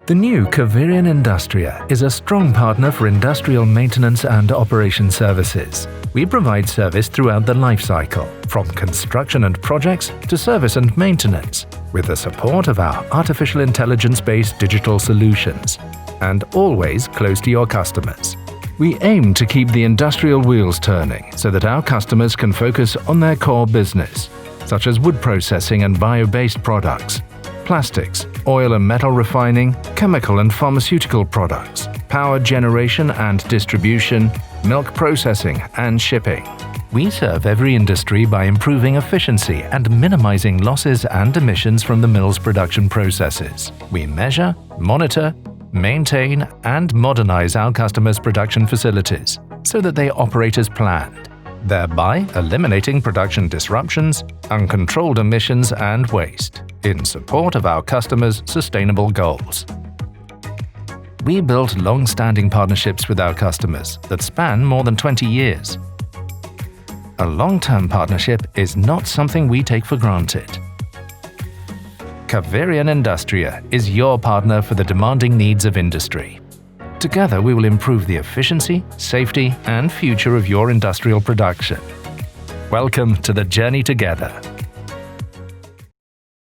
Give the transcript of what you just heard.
The new Caverion Industry is a strong partner for industrial maintenance and operation services. We provide service throughout the life cycle, from construction and projects to service and maintenance, with the support of our artificial intelligence-based digital solutions, and always close to your customers. We aim to keep the industrial wheels turning so that our customers can focus on their core business, such as wood processing and bio-based products, plastics, oil and metal refining, chemical and pharmaceutical products, power generation and distribution, milk processing and shipping. We serve every industry by improving efficiency and minimizing losses and emissions from the mill's production processes. We measure, monitor, maintain and modernize our customers' production facilities so that they operate as planned, thereby eliminating production disruptions, uncontrolled emissions and waste, in support of our customers' sustainable goals. We built long-standing partnerships with our customers that span more than 20 years. A long-term partnership is not something we take for granted. Caverion Industry is your partner for the demanding needs of industry. Together we will improve the efficiency, safety and future of your industrial production. Welcome to the journey together.